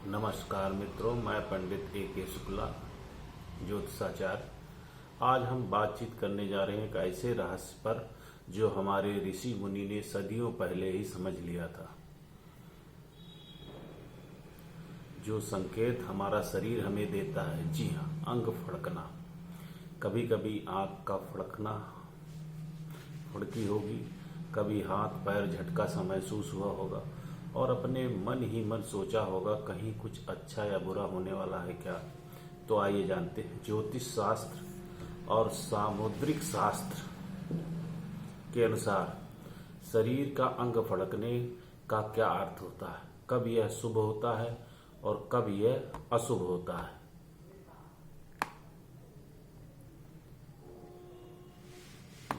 नमस्कार मित्रों, मैं पंडित A.K. शुक्ला, ज्योतिषाचार्य। आज हम बातचीत करने जा रहे हैं एक ऐसे रहस्य पर जो हमारे ऋषि मुनि ने सदियों पहले ही समझ लिया था। जो संकेत हमारा शरीर हमें देता है, जी हाँ, अंग फड़कना। कभी कभी आँख का फड़कना फड़की होगी, कभी हाथ पैर झटका सा महसूस हुआ होगा और अपने मन ही मन सोचा होगा कहीं कुछ अच्छा या बुरा होने वाला है क्या। तो आइए जानते हैं ज्योतिष शास्त्र और सामुद्रिक शास्त्र के अनुसार शरीर का अंग फड़कने का क्या अर्थ होता है, कब यह शुभ होता है और कब यह अशुभ होता है।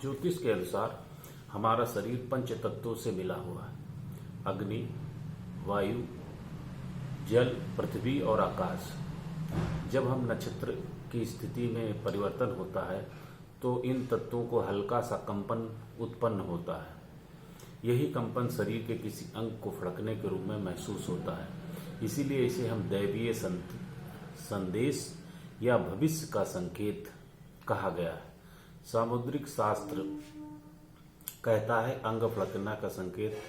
ज्योतिष के अनुसार हमारा शरीर पंच तत्वों से मिला हुआ है: अग्नि, वायु, जल, पृथ्वी और आकाश। जब हम नक्षत्र की स्थिति में परिवर्तन होता है तो इन तत्वों को हल्का सा कंपन उत्पन्न होता है। यही कंपन शरीर के किसी अंग को फड़कने के रूप में महसूस होता है। इसीलिए इसे हम दैवीय संदेश या भविष्य का संकेत कहा गया है। सामुद्रिक शास्त्र कहता है अंग फड़कना का संकेत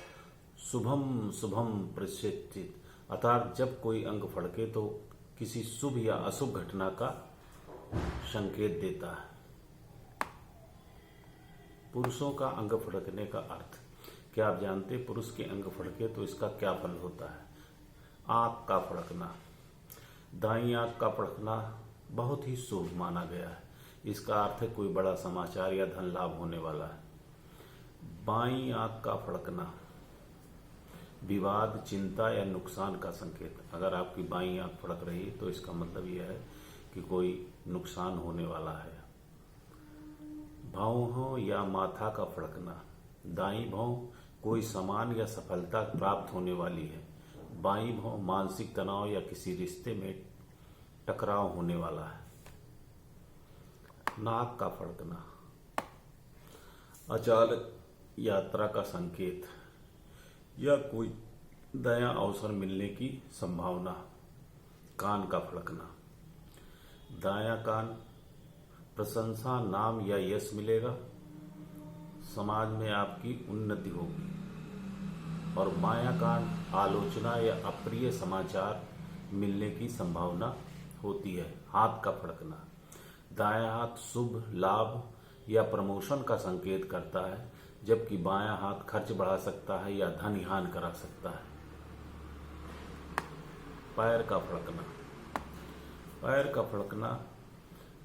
शुभम शुभम प्रसिद्धित, अर्थात जब कोई अंग फड़के तो किसी शुभ या अशुभ घटना का संकेत देता है। पुरुषों का अंग फड़कने का अर्थ क्या आप जानते? पुरुष के अंग फड़के तो इसका क्या फल होता है? आंख का फड़कना, दाईं आंख का फड़कना बहुत ही शुभ माना गया है। इसका अर्थ है कोई बड़ा समाचार या धन लाभ होने वाला है। बाईं आंख का फड़कना विवाद, चिंता या नुकसान का संकेत। अगर आपकी बाईं आंख फड़क रही है तो इसका मतलब यह है कि कोई नुकसान होने वाला है। भौं या माथा का फड़कना, दाईं भौं कोई सम्मान या सफलता प्राप्त होने वाली है। बाईं भौं मानसिक तनाव या किसी रिश्ते में टकराव होने वाला है। नाक का फड़कना अचानक यात्रा का संकेत या कोई नया अवसर मिलने की संभावना। कान का फड़कना, दायां कान प्रशंसा, नाम या यश मिलेगा, समाज में आपकी उन्नति होगी। और बायां कान आलोचना या अप्रिय समाचार मिलने की संभावना होती है। हाथ का फड़कना, दायां हाथ शुभ लाभ या प्रमोशन का संकेत करता है, जबकि बायां हाथ खर्च बढ़ा सकता है या धन हानि करा सकता है। पैर का फड़कना, पैर का फड़कना,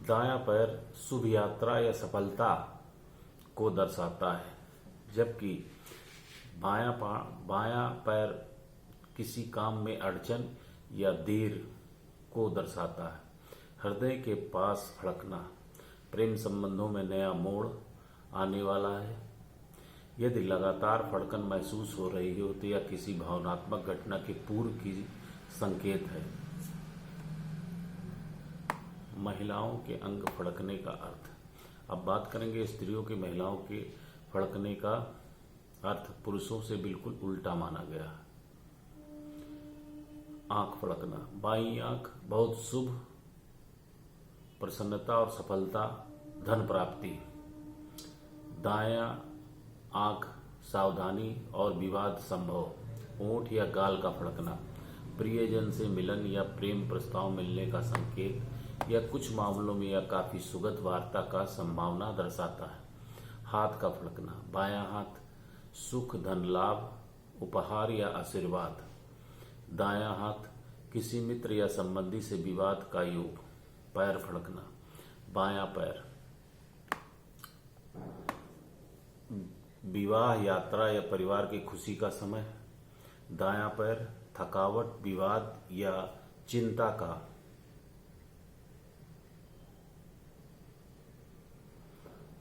दायां पैर शुभ यात्रा या सफलता को दर्शाता है, जबकि बायां पैर किसी काम में अड़चन या देर को दर्शाता है। हृदय के पास फड़कना, प्रेम संबंधों में नया मोड़ आने वाला है। यदि लगातार फड़कन महसूस हो रही हो तो यह किसी भावनात्मक घटना के पूर्व की संकेत है। महिलाओं के अंग फड़कने का अर्थ। अब बात करेंगे स्त्रियों के महिलाओं के फड़कने का अर्थ पुरुषों से बिल्कुल उल्टा माना गया है। आंख फड़कना, बाईं आंख बहुत शुभ, प्रसन्नता और सफलता, धन प्राप्ति। दायां आंख सावधानी और विवाद संभव। ओंठ या गाल का फड़कना, प्रियजन से मिलन या प्रेम प्रस्ताव मिलने का संकेत या कुछ मामलों में यह काफी सुखद वार्ता का संभावना दर्शाता है। हाथ का फड़कना, बायां हाथ सुख, धन लाभ, उपहार या आशीर्वाद। दायां हाथ किसी मित्र या संबंधी से विवाद का योग। पैर फड़कना, बायां पैर विवाह, यात्रा या परिवार की खुशी का समय। दायां पैर थकावट, विवाद या चिंता का।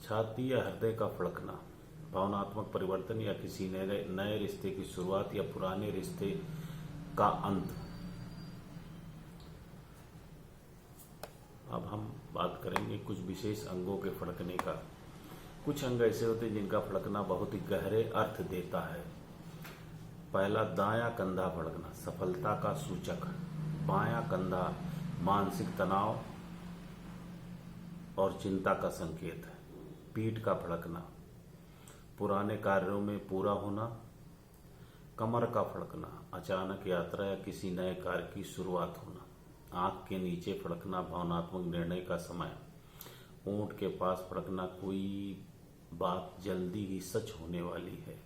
छाती या हृदय का फड़कना, भावनात्मक परिवर्तन या किसी नए रिश्ते की शुरुआत या पुराने रिश्ते का अंत। अब हम बात करेंगे कुछ विशेष अंगों के फड़कने का। कुछ अंग ऐसे होते हैं जिनका फड़कना बहुत ही गहरे अर्थ देता है। पहला, दायां कंधा फड़कना, सफलता का सूचक। बायां कंधा मानसिक तनाव और चिंता का संकेत है। पीठ का फड़कना, पुराने कार्यों में पूरा होना। कमर का फड़कना, अचानक यात्रा या किसी नए कार्य की शुरुआत होना। आंख के नीचे फड़कना, भावनात्मक निर्णय का समय। ऊंट के पास फड़कना, कोई बात जल्दी ही सच होने वाली है।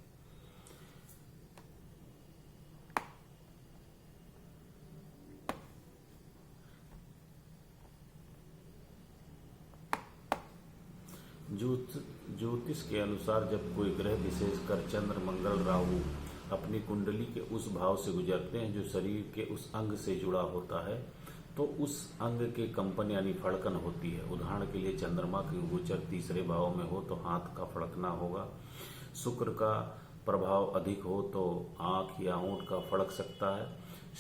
ज्योतिष के अनुसार जब कोई ग्रह, विशेषकर चंद्र, मंगल, राहु अपनी कुंडली के उस भाव से गुजरते हैं जो शरीर के उस अंग से जुड़ा होता है, तो उस अंग के कंपन यानी फड़कन होती है। उदाहरण के लिए चंद्रमा की गोचर तीसरे भाव में हो तो हाथ का फड़कना होगा। शुक्र का प्रभाव अधिक हो तो आंख या होंठ का फड़क सकता है।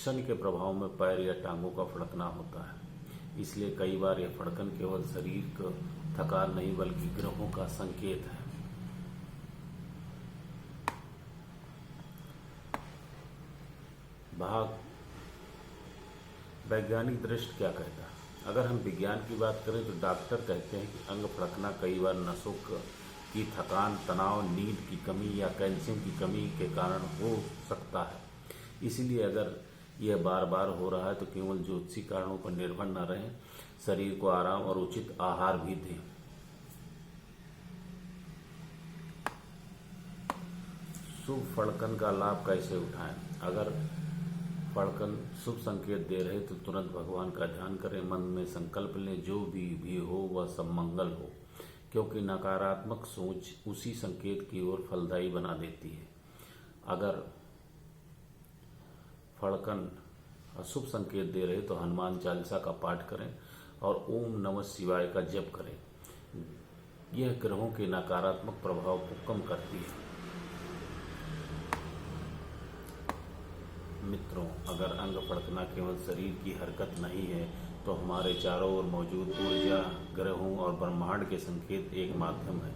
शनि के प्रभाव में पैर या टांगों का फड़कना होता है। इसलिए कई बार यह फड़कन केवल शरीर का थकान नहीं बल्कि ग्रहों का संकेत है। भाग वैज्ञानिक दृष्टि क्या कहता है? अगर हम विज्ञान की बात करें तो डॉक्टर कहते हैं कि अंग फड़कना कई बार नसों की थकान, तनाव, नींद की कमी या कैल्शियम की कमी के कारण हो सकता है। इसीलिए अगर यह बार बार हो रहा है तो केवल ज्योतिषी कारणों पर निर्भर न रहें, शरीर को आराम और उचित आहार भी दें। शुभ फड़कन का लाभ कैसे उठाएं? अगर फड़कन शुभ संकेत दे रहे तो तुरंत भगवान का ध्यान करें, मन में संकल्प लें जो भी हो वह सब मंगल हो, क्योंकि नकारात्मक सोच उसी संकेत की ओर फलदायी बना देती है। अगर फड़कन अशुभ संकेत दे रहे तो हनुमान चालीसा का पाठ करें और ओम नमः शिवाय का जप करें। यह ग्रहों के नकारात्मक प्रभाव को कम करती है। मित्रों, अगर अंग फड़कना केवल शरीर की हरकत नहीं है तो हमारे चारों ओर मौजूद ऊर्जा, ग्रहों और ब्रह्मांड के संकेत एक माध्यम है।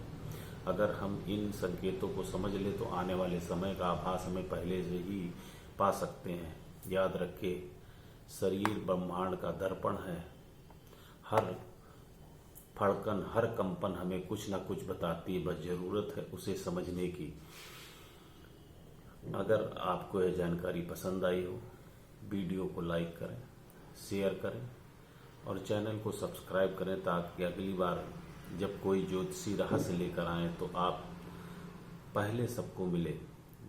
अगर हम इन संकेतों को समझ लें तो आने वाले समय का आभास हमें पहले से ही पा सकते हैं। याद रखें, शरीर ब्रह्मांड का दर्पण है। हर फड़कन, हर कंपन हमें कुछ ना कुछ बताती है, बस जरूरत है उसे समझने की। अगर आपको यह जानकारी पसंद आई हो, वीडियो को लाइक करें, शेयर करें और चैनल को सब्सक्राइब करें ताकि अगली बार जब कोई ज्योतिषी रहस्य लेकर आए तो आप पहले सबको मिले।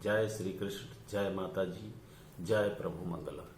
जय श्री कृष्ण, जय माता जी, जय प्रभु मंगलम।